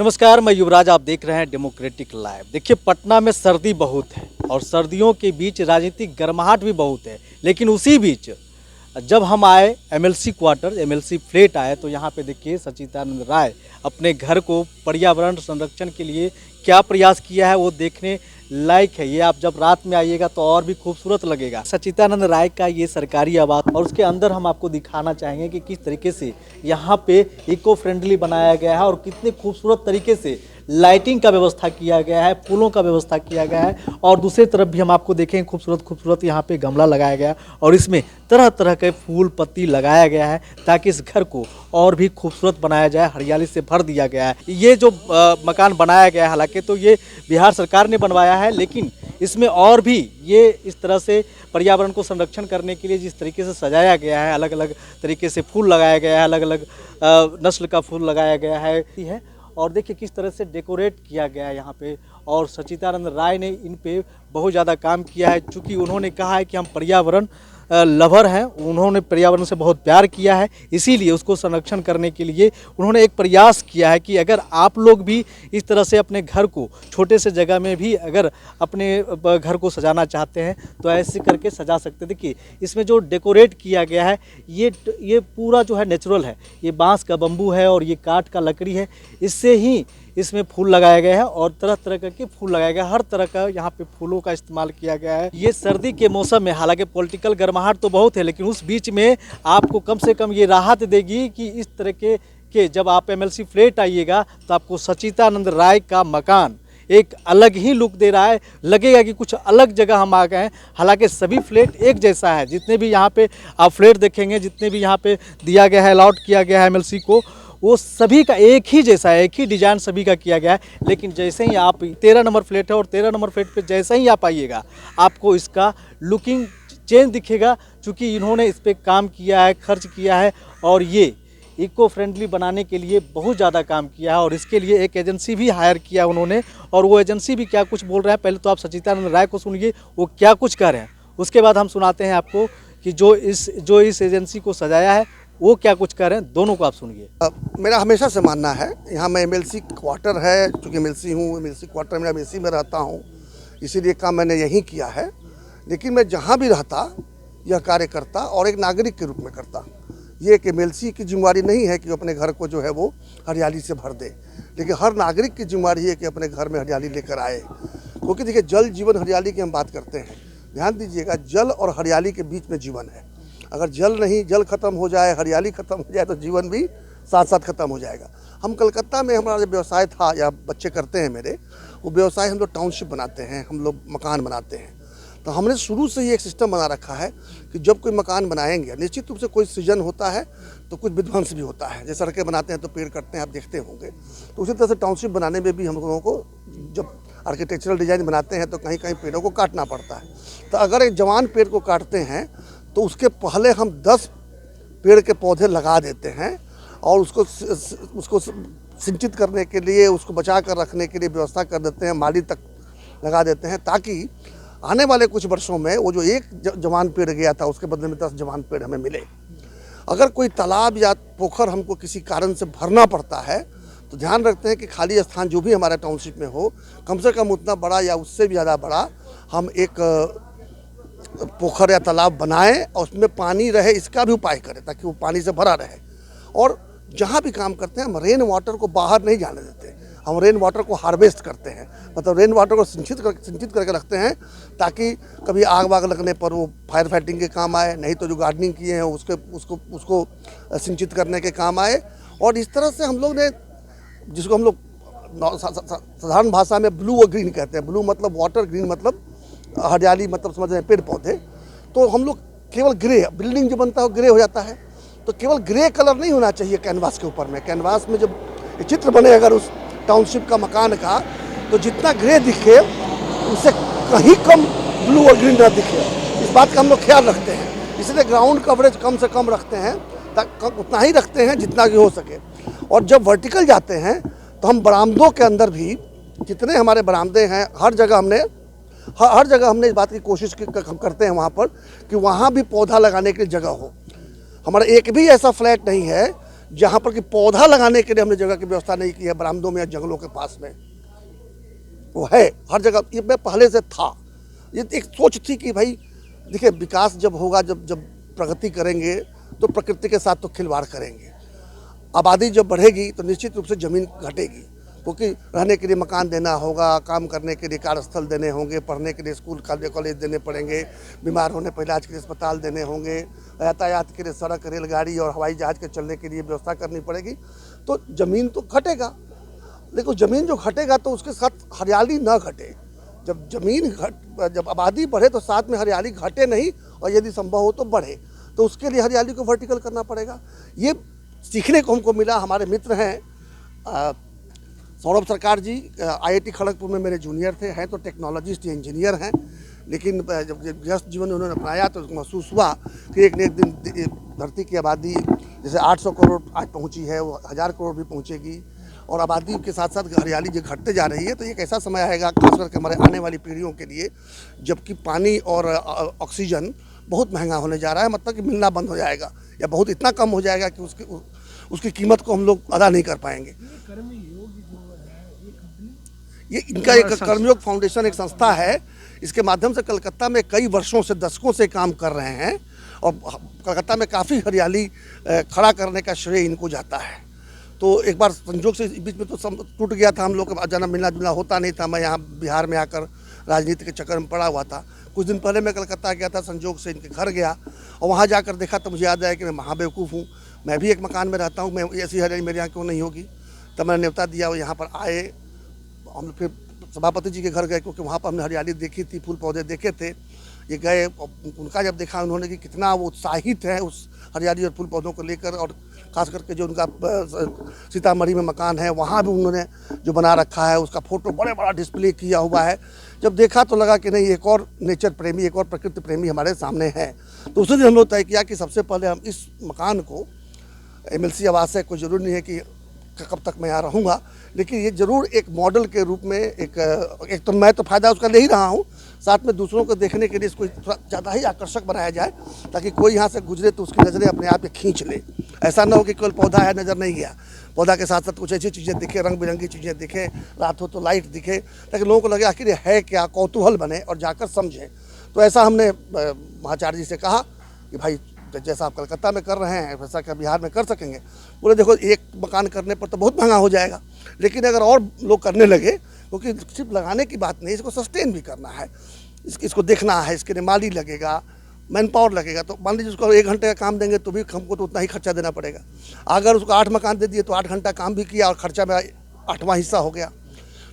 नमस्कार, मैं युवराज। आप देख रहे हैं डेमोक्रेटिक लाइव। देखिए, पटना में सर्दी बहुत है और सर्दियों के बीच राजनीतिक गर्माहट भी बहुत है। लेकिन उसी बीच जब हम आए एमएलसी क्वार्टर, एमएलसी फ्लैट आए, तो यहाँ पे देखिए सच्चिदानंद राय अपने घर को पर्यावरण संरक्षण के लिए क्या प्रयास किया है वो देखने लायक है। ये आप जब रात में आइएगा तो और भी खूबसूरत लगेगा। सच्चिदानंद राय का ये सरकारी आवास और उसके अंदर हम आपको दिखाना चाहेंगे कि किस तरीके से यहाँ पे इको फ्रेंडली बनाया गया है और कितने खूबसूरत तरीके से लाइटिंग का व्यवस्था किया गया है, फूलों का व्यवस्था किया गया है। और दूसरी तरफ भी हम आपको देखें खूबसूरत खूबसूरत यहाँ पे गमला लगाया गया है और इसमें तरह तरह के फूल पत्ती लगाया गया है ताकि इस घर को और भी खूबसूरत बनाया जाए, हरियाली से भर दिया गया है। ये जो मकान बनाया गया है, हालांकि तो ये बिहार सरकार ने बनवाया है, लेकिन इसमें और भी ये इस तरह से पर्यावरण को संरक्षण करने के लिए जिस तरीके से सजाया गया है, अलग अलग तरीके से फूल लगाया गया है, अलग अलग नस्ल का फूल लगाया गया है। और देखिए किस तरह से डेकोरेट किया गया है यहाँ पे। और सच्चिदानंद राय ने इन पे बहुत ज़्यादा काम किया है, चूँकि उन्होंने कहा है कि हम पर्यावरण लवर हैं, उन्होंने पर्यावरण से बहुत प्यार किया है, इसीलिए उसको संरक्षण करने के लिए उन्होंने एक प्रयास किया है कि अगर आप लोग भी इस तरह से अपने घर को छोटे से जगह में भी अगर अपने घर को सजाना चाहते हैं तो ऐसे करके सजा सकते हैं। देखिए इसमें जो डेकोरेट किया गया है ये पूरा जो है नेचुरल है, ये बांस का बम्बू है और ये काठ का लकड़ी है, इससे ही इसमें फूल लगाया गया है और तरह तरह के फूल लगाया गया है। हर तरह का यहाँ पे फूलों का इस्तेमाल किया गया है। ये सर्दी के मौसम में, हालांकि पॉलिटिकल गर्माहट तो बहुत है, लेकिन उस बीच में आपको कम से कम ये राहत देगी कि इस तरह के जब आप एमएलसी फ्लैट आइएगा तो आपको सच्चिदानंद राय का मकान एक अलग ही लुक दे रहा है, लगेगा कि कुछ अलग जगह हम आ गए हैं। हालांकि सभी फ्लैट एक जैसा है, जितने भी यहाँ पे आप फ्लैट देखेंगे, जितने भी यहाँ पे दिया गया है, अलॉट किया गया है एमएलसी को, वो सभी का एक ही जैसा है, एक ही डिजाइन सभी का किया गया है। लेकिन जैसे ही आप 13 नंबर फ्लैट है और 13 नंबर फ्लैट पे जैसे ही आप आइएगा आपको इसका लुकिंग चेंज दिखेगा, क्योंकि इन्होंने इस पर काम किया है, खर्च किया है और ये इको फ्रेंडली बनाने के लिए बहुत ज़्यादा काम किया है। और इसके लिए एक एजेंसी भी हायर किया उन्होंने, और वो एजेंसी भी क्या कुछ बोल रहे हैं। पहले तो आप सच्चिदानंद राय को सुनिए वो क्या कुछ कर रहे हैं, उसके बाद हम सुनाते हैं आपको कि जो इस एजेंसी को सजाया है वो क्या कुछ कर रहे हैं। दोनों को आप सुनिए। मेरा हमेशा से मानना है, यहाँ मैं एमएलसी क्वार्टर है, चूँकि एमएलसी हूँ, एमएलसी क्वार्टर में एमएलसी में रहता हूँ, इसीलिए काम मैंने यहीं किया है। लेकिन मैं जहाँ भी रहता यह कार्य करता और एक नागरिक के रूप में करता। ये एक एमएलसी की जिम्मेवारी नहीं है कि अपने घर को जो है वो हरियाली से भर दे, लेकिन हर नागरिक की जिम्मेवारी है कि अपने घर में हरियाली लेकर आए। क्योंकि देखिए, जल जीवन हरियाली की हम बात करते हैं, ध्यान दीजिएगा, जल और हरियाली के बीच में जीवन है। अगर जल खत्म हो जाए, हरियाली खत्म हो जाए तो जीवन भी साथ साथ खत्म हो जाएगा। हम कलकत्ता में, हमारा जो व्यवसाय था या बच्चे करते हैं मेरे, वो व्यवसाय हम लोग टाउनशिप बनाते हैं, हम लोग मकान बनाते हैं। तो हमने शुरू से ही एक सिस्टम बना रखा है कि जब कोई मकान बनाएंगे, निश्चित रूप से कोई सृजन होता है तो कुछ विध्वंस भी होता है। जैसे सड़कें बनाते हैं तो पेड़ कटते हैं, आप देखते होंगे। तो उसी तरह से टाउनशिप बनाने में भी हम लोगों को जब आर्किटेक्चरल डिज़ाइन बनाते हैं तो कहीं कहीं पेड़ों को काटना पड़ता है। तो अगर एक जवान पेड़ को काटते हैं तो उसके पहले हम 10 पेड़ के पौधे लगा देते हैं और उसको सिंचित करने के लिए, उसको बचा कर रखने के लिए व्यवस्था कर देते हैं, माली तक लगा देते हैं, ताकि आने वाले कुछ वर्षों में वो जो एक जवान पेड़ गया था उसके बदले में 10 जवान पेड़ हमें मिले। अगर कोई तालाब या पोखर हमको किसी कारण से भरना पड़ता है तो ध्यान रखते हैं कि खाली स्थान जो भी हमारे टाउनशिप में हो, कम से कम उतना बड़ा या उससे भी ज़्यादा बड़ा हम एक पोखर या तालाब बनाएं और उसमें पानी रहे, इसका भी उपाय करें ताकि वो पानी से भरा रहे। और जहाँ भी काम करते हैं हम रेन वाटर को बाहर नहीं जाने देते, हम रेन वाटर को हार्वेस्ट करते हैं, मतलब रेन वाटर को सिंचित करके रखते हैं ताकि कभी आग वाग लगने पर वो फायर फाइटिंग के काम आए, नहीं तो जो गार्डनिंग किए हैं उसको सिंचित करने के काम आए। और इस तरह से हम लोग ने, जिसको हम लोग साधारण भाषा में ब्लू और ग्रीन कहते हैं, ब्लू मतलब वाटर, ग्रीन मतलब हरियाली, मतलब समझ रहे हैं पेड़ पौधे। तो हम लोग केवल ग्रे, बिल्डिंग जो बनता है वो ग्रे हो जाता है, तो केवल ग्रे कलर नहीं होना चाहिए कैनवास के ऊपर में। कैनवास में जब चित्र बने अगर उस टाउनशिप का मकान का, तो जितना ग्रे दिखे उससे कहीं कम ब्लू और ग्रीन ना दिखे, इस बात का हम लोग ख्याल रखते हैं। इसलिए ग्राउंड कवरेज कम से कम रखते हैं, उतना ही रखते हैं जितना कि हो सके। और जब वर्टिकल जाते हैं तो हम बरामदों के अंदर भी, जितने हमारे बरामदे हैं, हर जगह हमने इस बात की कोशिश करते हैं वहाँ पर कि वहाँ भी पौधा लगाने की जगह हो। हमारा एक भी ऐसा फ्लैट नहीं है जहाँ पर कि पौधा लगाने के लिए हमने जगह की व्यवस्था नहीं की है, बरामदों में या जंगलों के पास में वो है हर जगह। ये मैं पहले से था, ये एक सोच थी कि भाई देखिए विकास जब होगा, जब जब प्रगति करेंगे तो प्रकृति के साथ तो खिलवाड़ करेंगे। आबादी जब बढ़ेगी तो निश्चित रूप से ज़मीन घटेगी, क्योंकि रहने के लिए मकान देना होगा, काम करने के लिए कार्यस्थल देने होंगे, पढ़ने के लिए स्कूल कॉलेज देने पड़ेंगे, बीमार होने पर इलाज के लिए अस्पताल देने होंगे, यातायात के लिए सड़क, रेलगाड़ी और हवाई जहाज़ के चलने के लिए व्यवस्था करनी पड़ेगी। तो ज़मीन तो घटेगा, लेकिन ज़मीन जो घटेगा तो उसके साथ हरियाली ना घटे। जब आबादी बढ़े तो साथ में हरियाली घटे नहीं, और यदि संभव हो तो बढ़े। तो उसके लिए हरियाली को वर्टिकल करना पड़ेगा। ये सीखने को हमको मिला। हमारे मित्र हैं सौरभ सरकार जी, IIT खड़गपुर में मेरे जूनियर थे, हैं तो टेक्नोलॉजिस्ट, इंजीनियर हैं, लेकिन जब व्यस्त जीवन उन्होंने अपनाया तो महसूस हुआ कि एक न एक दिन धरती की आबादी जैसे 800 करोड़ आज पहुंची है, वो 1000 करोड़ भी पहुंचेगी, और आबादी के साथ साथ हरियाली जो घटते जा रही है। तो एक ऐसा समय आएगा खास करके हमारे आने वाली पीढ़ियों के लिए, जबकि पानी और ऑक्सीजन बहुत महंगा होने जा रहा है, मतलब कि मिलना बंद हो जाएगा या बहुत इतना कम हो जाएगा कि उसकी कीमत को हम लोग अदा नहीं कर पाएंगे। ये इनका एक कर्मयोग फाउंडेशन एक संस्था है, इसके माध्यम से कलकत्ता में कई वर्षों से, दशकों से काम कर रहे हैं, और कलकत्ता में काफ़ी हरियाली खड़ा करने का श्रेय इनको जाता है। तो एक बार संजोग से बीच में तो टूट गया था, हम लोग का जाना मिलना जुलना होता नहीं था। मैं यहाँ बिहार में आकर राजनीति के चक्कर में पड़ा हुआ था। कुछ दिन पहले मैं कलकत्ता गया था, संजोग से इनके घर गया, और वहाँ जाकर देखा तो मुझे याद आया कि मैं महाबेवकूफ़ हूँ, मैं भी एक मकान में रहता हूँ, मैं ऐसी हरियाली मेरे यहाँ क्यों नहीं होगी। तब मैंने न्योता दिया, वो यहाँ पर आए, हम फिर सभापति जी के घर गए, क्योंकि वहाँ पर हमने हरियाली देखी थी, फूल पौधे देखे थे। ये गए, उनका जब देखा उन्होंने कि कितना वो उत्साहित है उस हरियाली और फूल पौधों को लेकर, और ख़ास करके जो उनका सीतामढ़ी में मकान है वहाँ भी उन्होंने जो बना रखा है उसका फ़ोटो बड़ा डिस्प्ले किया हुआ है। जब देखा तो लगा कि नहीं, एक और नेचर प्रेमी, एक और प्रकृति प्रेमी हमारे सामने है। तो उसी दिन हम लोग तय किया कि सबसे पहले हम इस मकान को, MLC आवास है, कोई ज़रूरी नहीं है कि कब तक मैं यहाँ रहूँगा, लेकिन ये ज़रूर एक मॉडल के रूप में एक तो मैं तो फ़ायदा उसका ले ही रहा हूँ, साथ में दूसरों को देखने के लिए इसको थोड़ा ज़्यादा ही आकर्षक बनाया जाए, ताकि कोई यहाँ से गुजरे तो उसकी नज़रें अपने आप खींच ले। ऐसा ना हो कि केवल पौधा है, नज़र नहीं गया, पौधा के साथ साथ कुछ ऐसी चीज़ें दिखे, रंग बिरंगी चीज़ें दिखे, रात हो तो लाइट दिखे, ताकि लोगों को लगे आखिर ये है क्या, कौतूहल बने और जाकर समझें। तो ऐसा हमने महाचार्य जी से कहा कि भाई जैसा आप कलकत्ता में कर रहे हैं वैसा क्या बिहार में कर सकेंगे। बोले देखो, एक मकान करने पर तो बहुत महंगा हो जाएगा, लेकिन अगर और लोग करने लगे, क्योंकि सिर्फ लगाने की बात नहीं, इसको सस्टेन भी करना है, इसको देखना है, इसके लिए माली लगेगा, मैन पावर लगेगा। तो मान लीजिए उसको 1 घंटे का काम देंगे तो भी हमको तो उतना ही खर्चा देना पड़ेगा। अगर उसको 8 मकान दे दिए तो 8 घंटा काम भी किया और खर्चा में 8वां हिस्सा हो गया।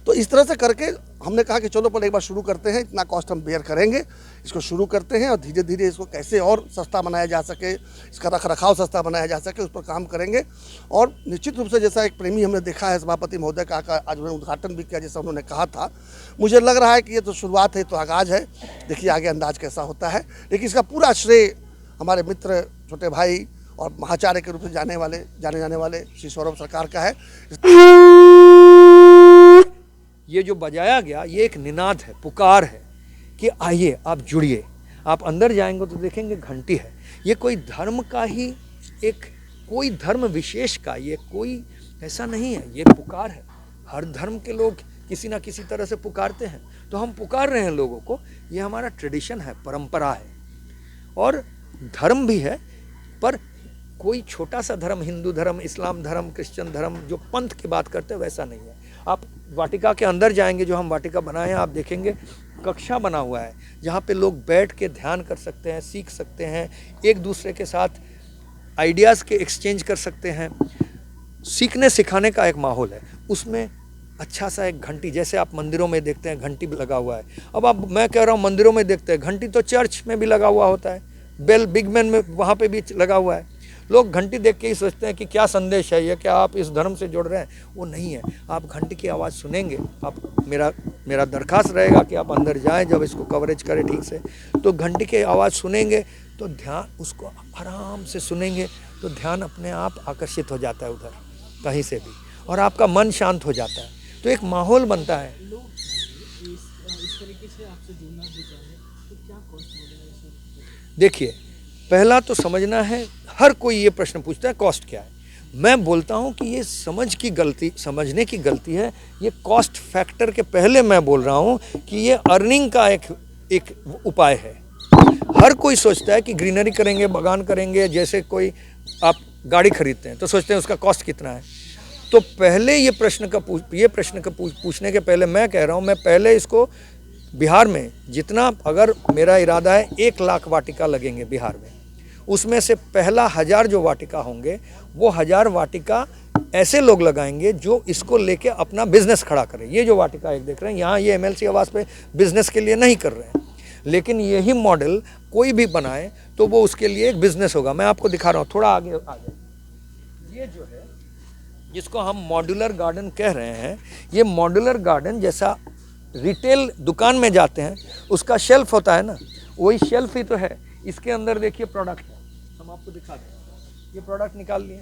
तो इस तरह से करके हमने कहा कि चलो पहले एक बार शुरू करते हैं, इतना कॉस्ट हम बेयर करेंगे, इसको शुरू करते हैं, और धीरे धीरे इसको कैसे और सस्ता बनाया जा सके, इसका रख रखाव सस्ता बनाया जा सके, उस पर काम करेंगे। और निश्चित रूप से जैसा एक प्रेमी हमने देखा है सभापति महोदय का, आज उन्होंने उद्घाटन भी किया जैसा उन्होंने कहा था। मुझे लग रहा है कि ये तो शुरुआत है, तो आगाज़ है, देखिए आगे अंदाज कैसा होता है। लेकिन इसका पूरा श्रेय हमारे मित्र, छोटे भाई और महाचार्य के रूप से जाने जाने वाले श्री सौरभ सरकार का है। ये जो बजाया गया, ये एक निनाद है, पुकार है कि आइए आप जुड़िए। आप अंदर जाएंगे तो देखेंगे घंटी है। ये कोई धर्म का ही एक, कोई धर्म विशेष का, ये कोई ऐसा नहीं है, ये पुकार है। हर धर्म के लोग किसी ना किसी तरह से पुकारते हैं, तो हम पुकार रहे हैं लोगों को। ये हमारा ट्रेडिशन है, परंपरा है, और धर्म भी है, पर कोई छोटा सा धर्म, हिंदू धर्म, इस्लाम धर्म, क्रिश्चियन धर्म, जो पंथ की बात करते हैं वैसा नहीं है। आप वाटिका के अंदर जाएंगे, जो हम वाटिका बनाए हैं, आप देखेंगे कक्षा बना हुआ है जहाँ पे लोग बैठ के ध्यान कर सकते हैं, सीख सकते हैं, एक दूसरे के साथ आइडियाज़ के एक्सचेंज कर सकते हैं। सीखने सिखाने का एक माहौल है। उसमें अच्छा सा एक घंटी, जैसे आप मंदिरों में देखते हैं घंटी लगा हुआ है। अब आप, मैं कह रहा हूँ मंदिरों में देखते हैं घंटी, तो चर्च में भी लगा हुआ होता है, बेल बिग मैन में वहाँ पे भी लगा हुआ है। लोग घंटी देख के ही सोचते हैं कि क्या संदेश है ये, क्या आप इस धर्म से जुड़ रहे हैं। वो नहीं है। आप घंटी की आवाज़ सुनेंगे, आप, मेरा दरख्वास्त रहेगा कि आप अंदर जाएं, जब इसको कवरेज करें ठीक से, तो घंटी की आवाज़ सुनेंगे तो ध्यान, उसको आराम से सुनेंगे तो ध्यान अपने आप आकर्षित हो जाता है उधर कहीं से भी, और आपका मन शांत हो जाता है। तो एक माहौल बनता है। इस तरीके से आपसे जुड़ना भी चाहे तो क्या कॉस्ट बोलेगा? देखिए, पहला तो समझना है, हर कोई ये प्रश्न पूछता है कॉस्ट क्या है। मैं बोलता हूँ कि ये समझने की गलती है। ये कॉस्ट फैक्टर के पहले मैं बोल रहा हूँ कि ये अर्निंग का एक उपाय है। हर कोई सोचता है कि ग्रीनरी करेंगे, बागान करेंगे, जैसे कोई आप गाड़ी खरीदते हैं तो सोचते हैं उसका कॉस्ट कितना है। तो पहले ये प्रश्न का पूछने के पहले मैं कह रहा हूँ, मैं पहले इसको बिहार में जितना, अगर मेरा इरादा है 1 लाख वाटिका लगेंगे बिहार में, उसमें से पहला 1000 जो वाटिका होंगे वो 1000 वाटिका ऐसे लोग लगाएंगे जो इसको लेके अपना बिजनेस खड़ा करें। ये जो वाटिका एक देख रहे हैं यहाँ, ये एमएलसी आवास पे बिजनेस के लिए नहीं कर रहे हैं, लेकिन यही मॉडल कोई भी बनाए तो वो उसके लिए एक बिजनेस होगा। मैं आपको दिखा रहा हूँ, थोड़ा आगे। ये जो है जिसको हम मॉड्यूलर गार्डन कह रहे हैं, ये मॉड्यूलर गार्डन जैसा रिटेल दुकान में जाते हैं उसका शेल्फ होता है ना, वही शेल्फ ही तो है। इसके अंदर देखिए प्रोडक्ट है, हम आपको दिखा दें। ये प्रोडक्ट निकाल लिए,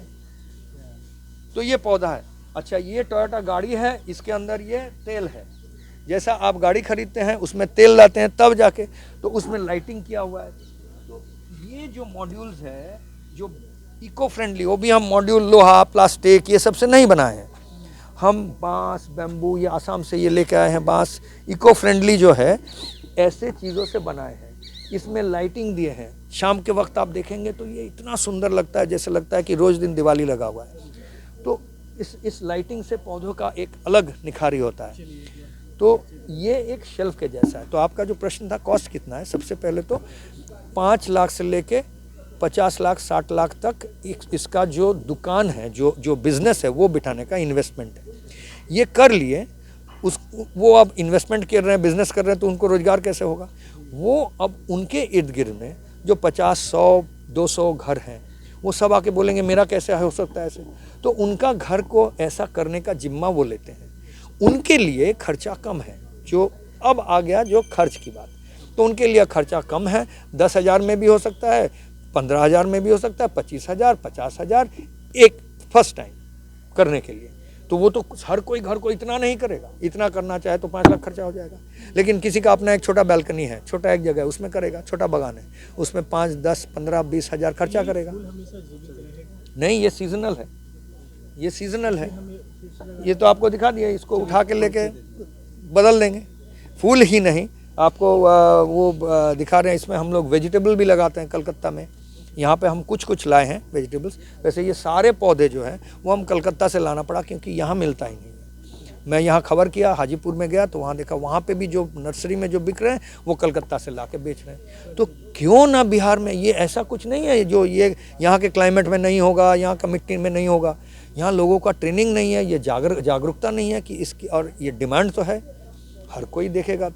तो ये पौधा है। अच्छा, ये टोयोटा गाड़ी है, इसके अंदर ये तेल है। जैसा आप गाड़ी खरीदते हैं उसमें तेल लाते हैं तब जाके, तो उसमें लाइटिंग किया हुआ है। तो ये जो मॉड्यूल्स है जो इको फ्रेंडली, वो भी हम मॉड्यूल लोहा, प्लास्टिक ये सब से नहीं बनाए हैं। हम बांस, बैम्बू, ये आसाम से ये लेके आए हैं बांस, इको फ्रेंडली जो है ऐसे चीज़ों से बनाए हैं। इसमें लाइटिंग दिए हैं, शाम के वक्त आप देखेंगे तो ये इतना सुंदर लगता है, जैसे लगता है कि रोज़ दिन दिवाली लगा हुआ है। तो इस लाइटिंग से पौधों का एक अलग निखारी होता है। तो ये एक शेल्फ के जैसा है। तो आपका जो प्रश्न था कॉस्ट कितना है, सबसे पहले तो 5 लाख से लेके 50 लाख 60 लाख तक इसका जो दुकान है, जो बिज़नेस है वो बिठाने का इन्वेस्टमेंट है। ये कर लिए, वो अब इन्वेस्टमेंट कर रहे हैं, बिज़नेस कर रहे हैं, तो उनको रोज़गार कैसे होगा। वो अब उनके इर्द गिर्द में जो 50, 100, 200 घर हैं, वो सब आके बोलेंगे मेरा कैसे हो सकता है ऐसे, तो उनका घर को ऐसा करने का जिम्मा वो लेते हैं। उनके लिए खर्चा कम है। जो अब आ गया जो खर्च की बात, तो उनके लिए खर्चा कम है। 10,000 में भी हो सकता है, 15,000 में भी हो सकता है, 25,000, 50,000 एक फर्स्ट टाइम करने के लिए। तो वो तो हर कोई घर को इतना नहीं करेगा, इतना करना चाहे तो 5 लाख खर्चा हो जाएगा। लेकिन किसी का अपना एक छोटा बैल्कनी है, छोटा एक जगह है, उसमें करेगा, छोटा बागान है, उसमें 5, 10, 15, 20,000 खर्चा करेगा। नहीं, ये सीजनल है, ये सीजनल है। ये तो आपको दिखा दिया, इसको उठा के लेके बदल देंगे। फूल ही नहीं, आपको वो दिखा रहे हैं। इसमें हम लोग वेजिटेबल भी लगाते हैं कलकत्ता में। यहाँ पे हम कुछ लाए हैं वेजिटेबल्स। वैसे ये सारे पौधे जो हैं वो हम कलकत्ता से लाना पड़ा, क्योंकि यहाँ मिलता ही नहीं है। मैं यहाँ खबर किया, हाजीपुर में गया तो वहाँ देखा, वहाँ पे भी जो नर्सरी में जो बिक रहे हैं वो कलकत्ता से ला के बेच रहे हैं। तो क्यों ना बिहार में, ये ऐसा कुछ नहीं है जो ये यहाँ के क्लाइमेट में नहीं होगा, यहाँ का मिट्टी में नहीं होगा। यहाँ लोगों का ट्रेनिंग नहीं है, ये जागरूकता नहीं है कि इसकी, और ये डिमांड तो है, हर कोई देखेगा।